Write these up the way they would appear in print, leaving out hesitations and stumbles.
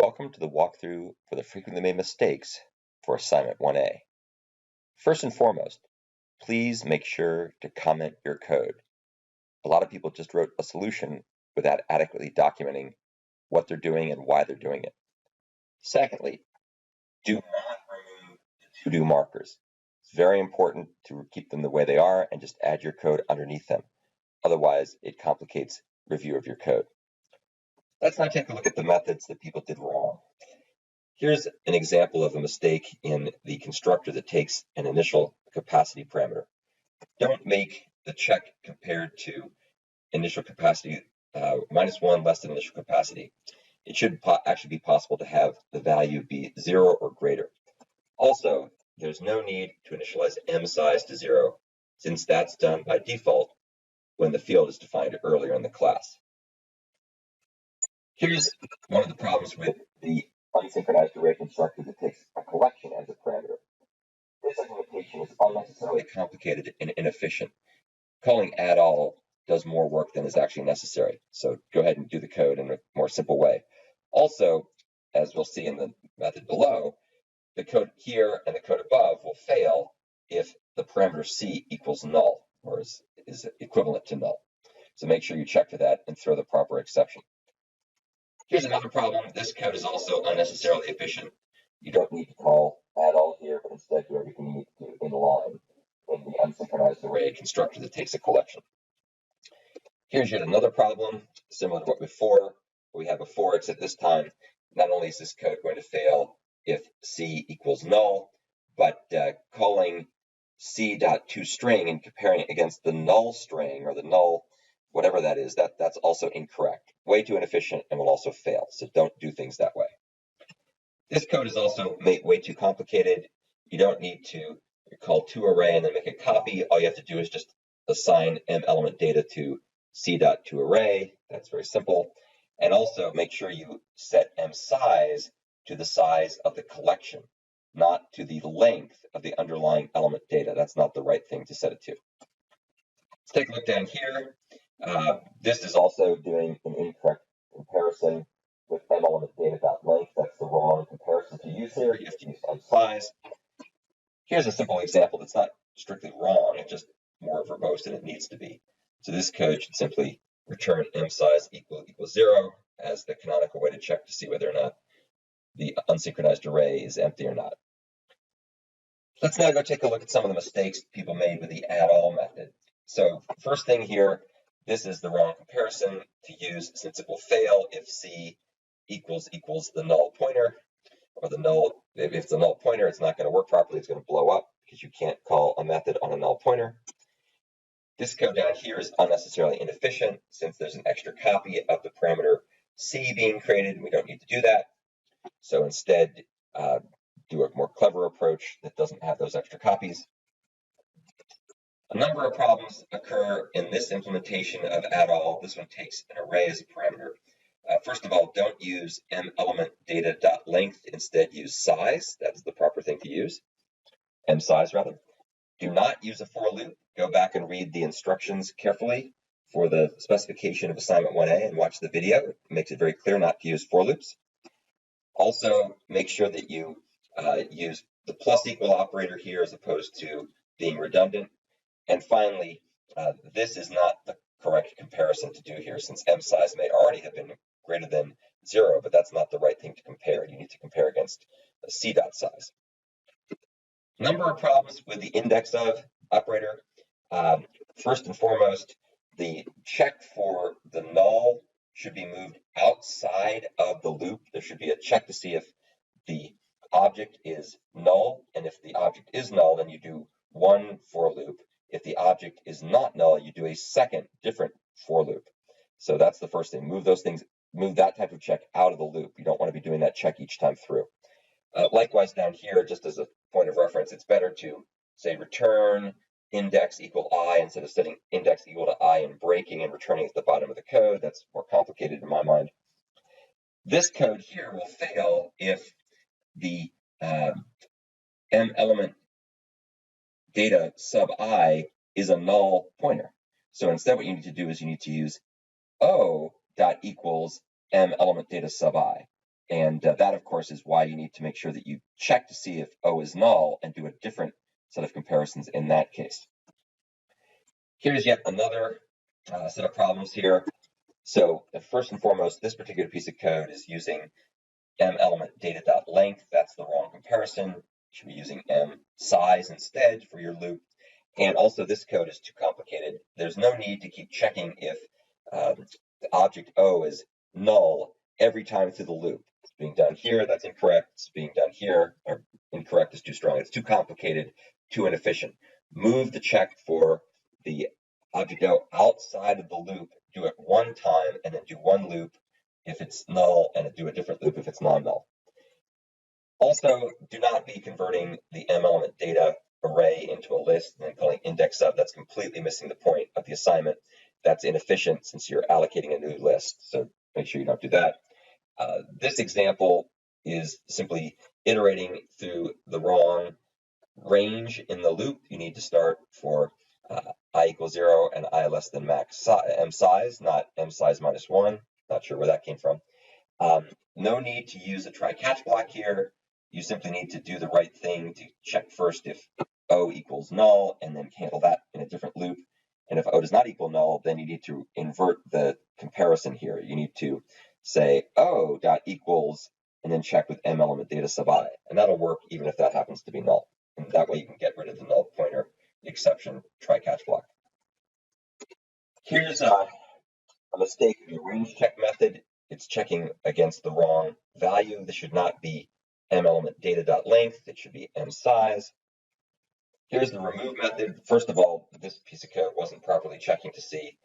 Welcome to the walkthrough for the frequently made mistakes for assignment 1A. First and foremost, please make sure to comment your code. A lot of people just wrote a solution without adequately documenting what they're doing and why they're doing it. Secondly, do not remove the to-do markers. It's very important to keep them the way they are and just add your code underneath them. Otherwise, it complicates review of your code. Let's now take a look at the methods that people did wrong. Here's an example of a mistake in the constructor that takes an initial capacity parameter. Don't make the check compared to initial capacity -1 less than initial capacity. It should actually be possible to have the value be 0 or greater. Also, there's no need to initialize m size to 0, since that's done by default when the field is defined earlier in the class. Here's one of the problems with the unsynchronized array constructor that takes a collection as a parameter. This implementation is unnecessarily complicated and inefficient. Calling add all does more work than is actually necessary. So go ahead and do the code in a more simple way. Also, as we'll see in the method below, the code here and the code above will fail if the parameter c equals null or is equivalent to null. So make sure you check for that and throw the proper exception. Here's another problem. This code is also unnecessarily efficient. You don't need to call add all here, but instead do everything you need to do in line in the unsynchronized array constructor that takes a collection. Here's yet another problem, similar to what before. We have a for except this time. Not only is this code going to fail if c equals null, but calling c.toString and comparing it against the null string or the null whatever that is, that's also incorrect. Way too inefficient and will also fail, so don't do things that way. This code is also made way too complicated. You don't need to call toArray and then make a copy. All you have to do is just assign m element data to c.toArray. That's very simple. And also make sure you set m size to the size of the collection, not to the length of the underlying element data. That's not the right thing to set it to. Let's take a look down here. This is also doing an incorrect comparison with m element data.length. That's the wrong comparison to use here. You have to use m size. Here's a simple example that's not strictly wrong. It's just more verbose than it needs to be. So this code should simply return m size equals 0 as the canonical way to check to see whether or not the unsynchronized array is empty or not. Let's now go take a look at some of the mistakes people made with the add all method. So first thing here, this is the wrong comparison to use since it will fail if c equals the null pointer, or the null, if it's a null pointer, it's not going to work properly, it's going to blow up because you can't call a method on a null pointer. This code down here is unnecessarily inefficient since there's an extra copy of the parameter c being created, and we don't need to do that. So instead, do a more clever approach that doesn't have those extra copies. A number of problems occur in this implementation of add all. This one takes an array as a parameter. First of all, don't use m element data.length. Instead, use size. That's the proper thing to use. M size, rather. Do not use a for loop. Go back and read the instructions carefully for the specification of assignment 1A and watch the video. It makes it very clear not to use for loops. Also, make sure that you use the plus equal operator here as opposed to being redundant. And finally, this is not the correct comparison to do here since m size may already have been greater than 0, but that's not the right thing to compare. You need to compare against a c.size. Number of problems with the index of operator. First and foremost, the check for the null should be moved outside of the loop. There should be a check to see if the object is null, and if the object is null, then you do one for loop. If the object is not null, you do a second different for loop. So that's the first thing. Move those things, move that type of check out of the loop. You don't want to be doing that check each time through. Likewise down here, just as a point of reference, it's better to say return index equal I instead of setting index equal to I and breaking and returning at the bottom of the code. That's more complicated in my mind. This code here will fail if the m element data sub I is a null pointer. So instead what you need to do is you need to use O dot equals m element data sub I. And that, of course, is why you need to make sure that you check to see if O is null and do a different set of comparisons in that case. Here's yet another set of problems here. So first and foremost, this particular piece of code is using m_element_data.length. That's the wrong comparison. You should be using m_size instead for your loop. And also, this code is too complicated. There's no need to keep checking if the object O is null every time through the loop. It's being done here, that's incorrect. It's being done here, or incorrect is too strong. It's too complicated, too inefficient. Move the check for the object O outside of the loop. Do it one time, and then do one loop if it's null, and do a different loop if it's non-null. Also, do not be converting the m_element data array into a list and then calling index sub. That's completely missing the point of the assignment. That's inefficient since you're allocating a new list. So make sure you don't do that. This example is simply iterating through the wrong range in the loop. You need to start for I = 0 and I less than max m size, not m size -1. Not sure where that came from. No need to use a try catch block here. You simply need to do the right thing to check first if O equals null and then handle that in a different loop. And if O does not equal null, then you need to invert the comparison here. You need to say O dot equals and then check with m_element_data sub I. And that'll work even if that happens to be null. And that way you can get rid of the null pointer exception try catch block. Here's a mistake in the range check method. It's checking against the wrong value. This should not be m_element_data.length. It should be m_size. Here's the remove method. First of all, this piece of code wasn't properly checking to see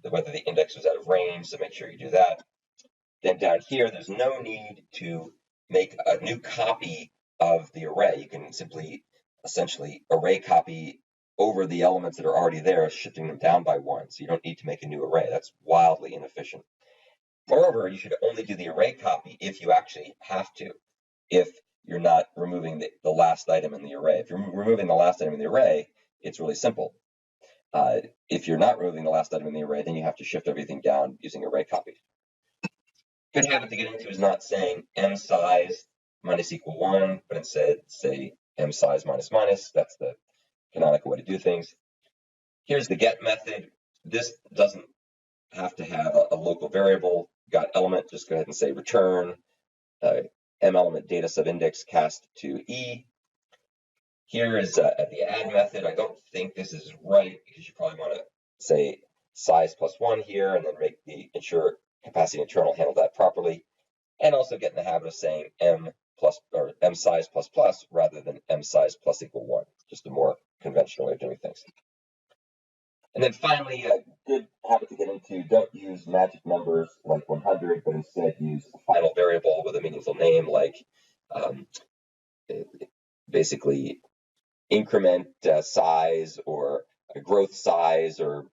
whether the index was out of range, so make sure you do that. Then down here, there's no need to make a new copy of the array. You can simply essentially array copy over the elements that are already there, shifting them down by 1. So you don't need to make a new array. That's wildly inefficient. Moreover, you should only do the array copy if you actually have to, if you're not removing the last item in the array. If you're removing the last item in the array, it's really simple. If you're not removing the last item in the array, then you have to shift everything down using array copy. Good habit to get into is not saying m_size = 1, but instead say m_size -. That's the canonical way to do things. Here's the get method. This doesn't have to have a local variable. Got element, just go ahead and say return m_element_data sub_index cast to E. Here is the add method. I don't think this is right because you probably want to say size +1 here and then make the ensure capacity internal handle that properly. And also get in the habit of saying m_size ++ rather than m_size + = 1. Just a more conventional way of doing things. And then finally, a good habit to get into, don't use magic numbers like 100, but instead use a final variable with a meaningful name like basically increment size or a growth size or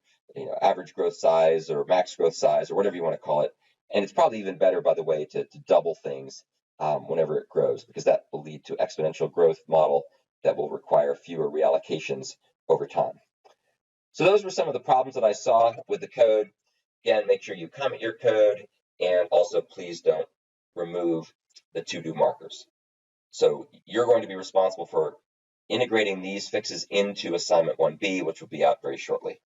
average growth size or max growth size or whatever you want to call it. And it's probably even better, by the way, to double things whenever it grows, because that will lead to exponential growth model that will require fewer reallocations over time. So those were some of the problems that I saw with the code. Again, make sure you comment your code, and also please don't remove the to-do markers. So you're going to be responsible for integrating these fixes into assignment 1B, which will be out very shortly.